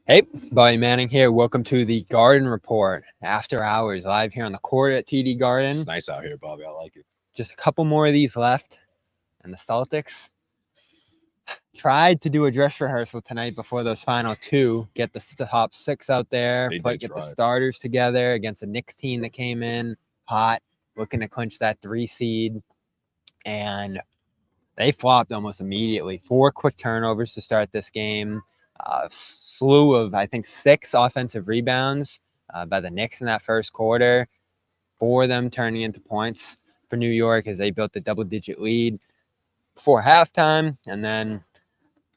Hey, Bobby Manning here. Welcome to the Garden Report. After hours, live here on the court at TD Garden. It's nice out here, Bobby. I like it. Just a couple more of these left. And the Celtics tried to do a dress rehearsal tonight before those final two. Get the top six out there. Get the starters together against a Knicks team that came in hot, looking to clinch that 3 seed. And they flopped almost immediately. 4 quick turnovers to start this game. A slew of, I think, 6 offensive rebounds by the Knicks in that first quarter. 4 of them turning into points for New York as they built a double-digit lead before halftime. And then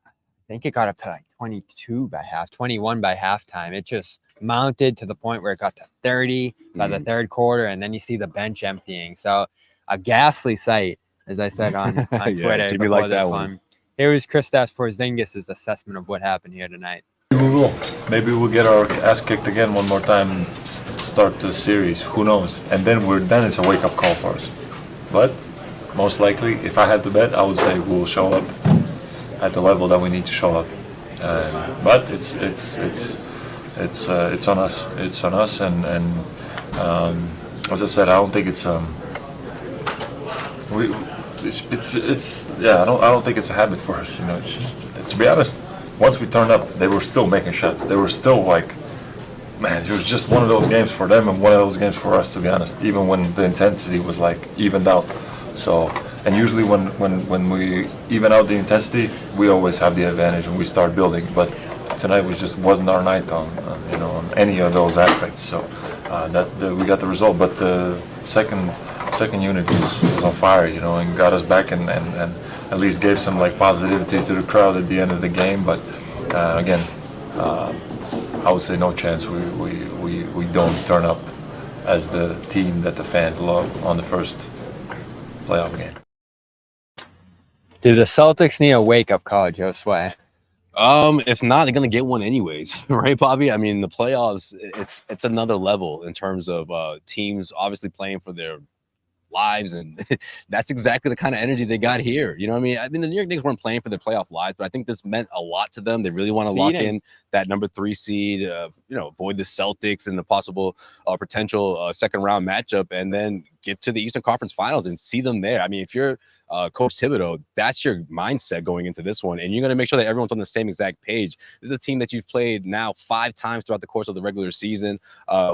I think it got up to like 21 by halftime. It just mounted to the point where it got to 30 by the third quarter, and then you see the bench emptying. So a ghastly sight, as I said on Twitter. Jimmy liked that one. Here was Kristaps Porzingis' assessment of what happened here tonight. Maybe we'll get our ass kicked again one more time and start the series. Who knows? And then it's a wake-up call for us. But most likely, if I had to bet, I would say we'll show up at the level that we need to show up. But it's on us. It's on us, and as I said, I don't think it's I don't think it's a habit for us. It's just, to be honest, once we turned up, they were still making shots. They were still like, man, it was just one of those games for them and one of those games for us, to be honest, even when the intensity was like evened out. So, and usually when we even out the intensity, we always have the advantage when we start building. But tonight just wasn't our night on any of those aspects. So we got the result. But the second unit was on fire, and got us back and at least gave some like positivity to the crowd at the end of the game. But again, I would say no chance we don't turn up as the team that the fans love on the first playoff game. Do the Celtics need a wake-up call, Josue? If not, they're gonna get one anyways, right, Bobby? I mean, the playoffs, it's another level in terms of teams obviously playing for their lives, and that's exactly the kind of energy they got here. You know what I mean? I mean, the New York Knicks weren't playing for their playoff lives, but I think this meant a lot to them. They really want to lock in that number 3 seed, avoid the Celtics and the possible potential second round matchup, and then get to the Eastern Conference Finals and see them there. I mean, if you're Coach Thibodeau, that's your mindset going into this one, and you're going to make sure that everyone's on the same exact page. This is a team that you've played now 5 times throughout the course of the regular season.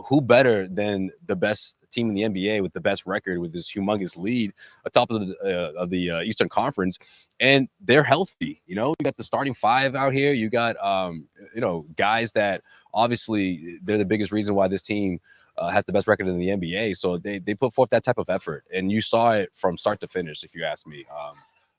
Who better than the best team in the NBA with the best record, with this humongous lead atop of the Eastern Conference, and they're healthy. You got the starting 5 out here. You got guys that obviously they're the biggest reason why this team has the best record in the NBA. So they put forth that type of effort, and you saw it from start to finish, if you ask me.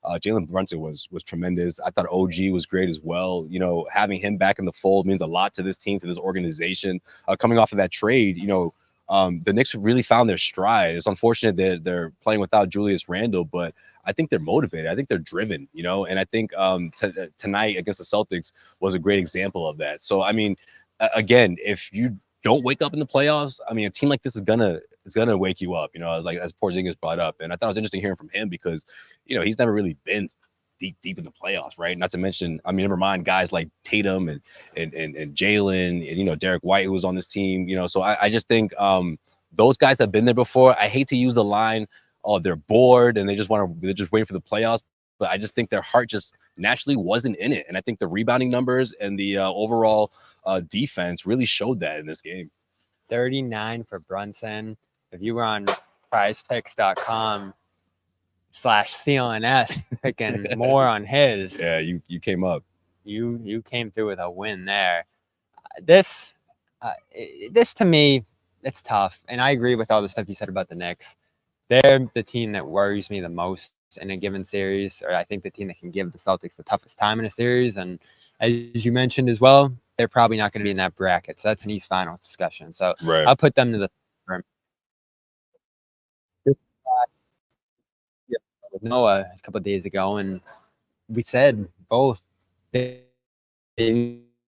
Jalen Brunson was tremendous. I thought OG was great as well. Having him back in the fold means a lot to this team, to this organization. Coming off of that trade, the Knicks really found their stride. It's unfortunate that they're playing without Julius Randle, but I think they're motivated. I think they're driven, and I think tonight against the Celtics was a great example of that. So, I mean, again, if you don't wake up in the playoffs, I mean, a team like this is gonna wake you up, like as Porzingis brought up. And I thought it was interesting hearing from him because, he's never really been deep in the playoffs, right? Not to mention, I mean, never mind guys like Tatum and Jalen and Derek White, who was on this team, So I just think those guys have been there before. I hate to use the line, oh, they're bored and they're just waiting for the playoffs, but I just think their heart just naturally wasn't in it. And I think the rebounding numbers and the overall defense really showed that in this game. 39 for Brunson. If you were on prizepicks.com/CLNS picking more on his. Yeah, you came up. You came through with a win there. This to me, it's tough. And I agree with all the stuff you said about the Knicks. They're the team that worries me the most in a given series, or I think the team that can give the Celtics the toughest time in a series. And as you mentioned as well, they're probably not going to be in that bracket. So that's an East Finals discussion. So right. I'll put them to the with Noah a couple of days ago, and we said both they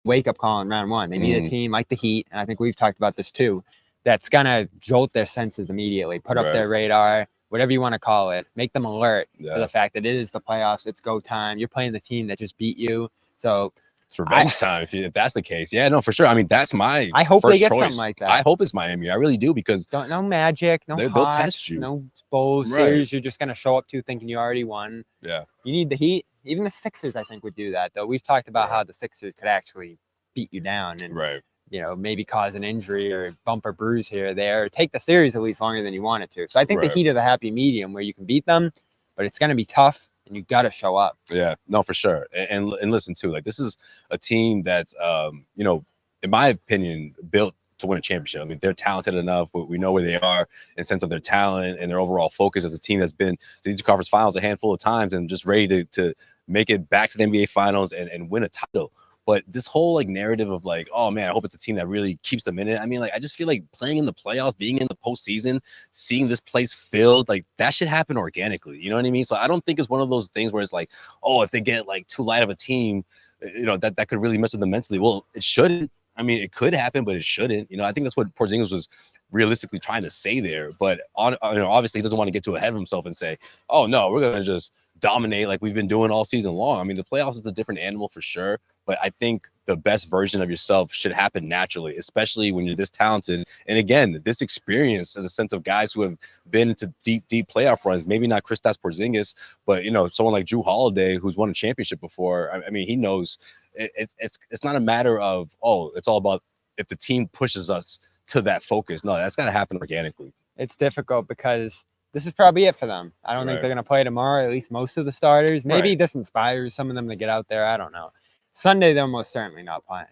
wake up call in round 1. They need a team like the Heat, and I think we've talked about this too, that's gonna jolt their senses immediately, put up their radar, whatever you want to call it, make them alert to the fact that it is the playoffs, it's go time. You're playing the team that just beat you. So It's revenge time if that's the case. Yeah, no, for sure. I mean, that's my I hope first they get choice. something like that. I hope it's Miami. I really do because No Magic, no they'll Hawks, test you. no Bulls Right. series. You're just gonna show up to thinking you already won. Yeah. You need the Heat. Even the Sixers, I think, would do that. Though we've talked about how the Sixers could actually beat you down and maybe cause an injury or bump or bruise here or there. Or take the series at least longer than you want it to. So I think the Heat are the happy medium where you can beat them, but it's gonna be tough. And you got to show up. Yeah, no, for sure. And listen too, like this is a team that's, in my opinion, built to win a championship. I mean, they're talented enough. We know where they are in sense of their talent and their overall focus as a team that's been to these conference finals a handful of times and just ready to make it back to the NBA finals and win a title. But this whole like narrative of like, oh man, I hope it's a team that really keeps them in it. I mean, like I just feel like playing in the playoffs, being in the postseason, seeing this place filled, like that should happen organically. You know what I mean? So I don't think it's one of those things where it's like, oh, if they get like too light of a team, that could really mess with them mentally. Well, it shouldn't. I mean, it could happen, but it shouldn't. I think that's what Porzingis was realistically trying to say there. But obviously, he doesn't want to get too ahead of himself and say, "Oh no, we're gonna just dominate like we've been doing all season long." I mean, the playoffs is a different animal for sure. But I think the best version of yourself should happen naturally, especially when you're this talented. And again, this experience in the sense of guys who have been into deep playoff runs, maybe not Kristaps Porzingis, but someone like Jrue Holiday who's won a championship before. I mean, he knows it's not a matter of, oh, it's all about if the team pushes us to that focus. No, that's got to happen organically. It's difficult because this is probably it for them. I don't think they're going to play tomorrow, at least most of the starters. Maybe this inspires some of them to get out there. I don't know. Sunday, they're most certainly not playing.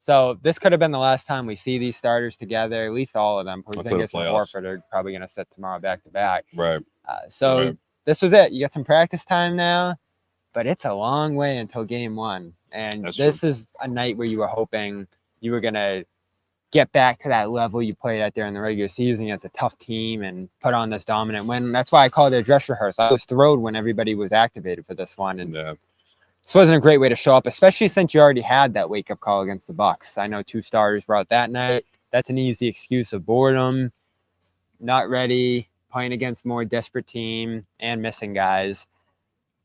So this could have been the last time we see these starters together, at least all of them. Porzingis and Horford are probably going to sit tomorrow back-to-back. Right. This was it. You got some practice time now, but it's a long way until game one. And this is a night where you were hoping you were going to get back to that level you played at there in the regular season against a tough team and put on this dominant win. That's why I called it a dress rehearsal. I was thrilled when everybody was activated for this one. And this wasn't a great way to show up, especially since you already had that wake-up call against the Bucks. I know 2 starters were out that night. That's an easy excuse of boredom, not ready, playing against more desperate team, and missing guys.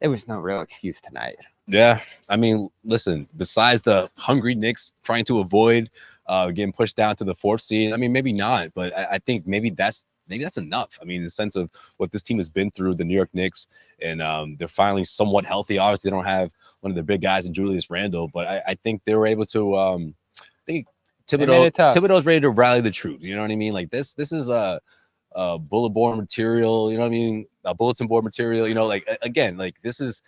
There was no real excuse tonight. Yeah, I mean, listen, besides the hungry Knicks trying to avoid getting pushed down to the 4th seed, I mean, maybe not, but I think maybe that's enough. I mean, in the sense of what this team has been through, the New York Knicks, and they're finally somewhat healthy. Obviously, they don't have one of the big guys in Julius Randle, but I think they were able to. I think Thibodeau's ready to rally the troops. You know what I mean? Like this is a bullet board material. You know what I mean? A bulletin board material. Like again, like this is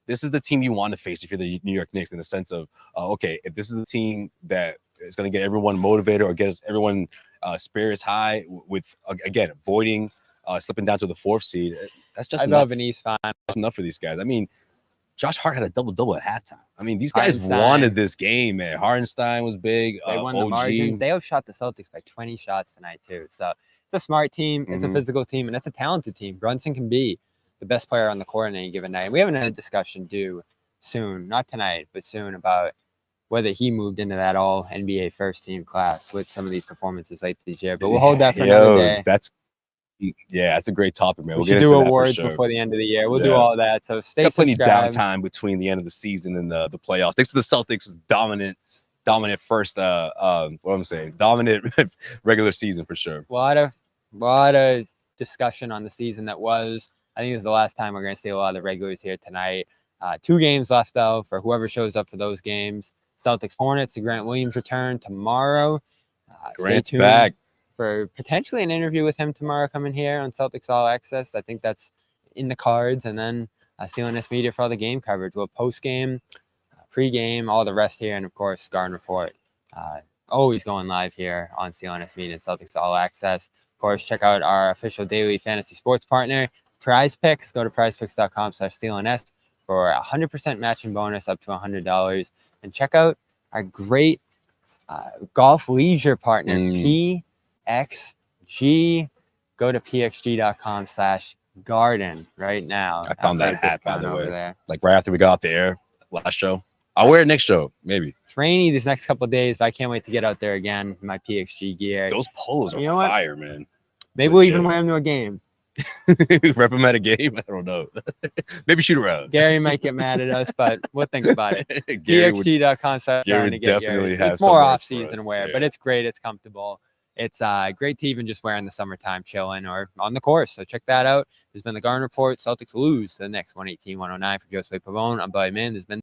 the team you want to face if you're the New York Knicks, in the sense of okay, if this is the team that is going to get everyone motivated or get everyone spirits high with again avoiding slipping down to the 4th seed. That's just enough. I love an East final. That's enough for these guys. I mean, Josh Hart had a double-double at halftime. I mean, these guys wanted this game, man. Hartenstein was big. They won the margins. They outshot the Celtics by 20 shots tonight, too. So it's a smart team. It's a physical team, and it's a talented team. Brunson can be the best player on the court on any given night. And we have another discussion due soon, not tonight, but soon, about whether he moved into that all NBA first team class with some of these performances late this year. But we'll hold that for another day. That's a great topic, man. We'll get into awards before the end of the year. We'll do all that. So stay plenty downtime between the end of the season and the playoffs. Thanks to the Celtics' dominant first dominant regular season for sure. A lot of discussion on the season that was. I think this is the last time we're going to see a lot of the regulars here tonight. 2 games left though for whoever shows up for those games. Celtics Hornets, the Grant Williams return tomorrow. Grant's back for potentially an interview with him tomorrow coming here on Celtics All Access. I think that's in the cards. And then CLNS Media for all the game coverage. We'll post-game, pre-game, all the rest here. And, of course, Garden Report. Always going live here on CLNS Media and Celtics All Access. Of course, check out our official daily fantasy sports partner, Prize Picks. Go to prizepicks.com/CLNS for 100% matching bonus up to $100. And check out our great golf leisure partner, PXG. Go to pxg.com/garden right now. I found that hat, by the way. There. Like right after we got off the air last show. I'll wear it next show, maybe. It's rainy these next couple of days, but I can't wait to get out there again in my PXG gear. Those polos are fire, man. Maybe we'll even wear them to a game. Rep him at a game. I don't know. Maybe shoot around. Gary might get mad at us, but we'll think about it. Gary would DXG.com starting Gary to would get definitely yours. have It's more some words off for season us. wear, Yeah. but it's great. It's comfortable. It's great to even just wear in the summertime, chilling or on the course. So check that out. There's been the Garden Report. Celtics lose to the Knicks 118-109 for Josue Pavon. I'm Buddy Man. There's been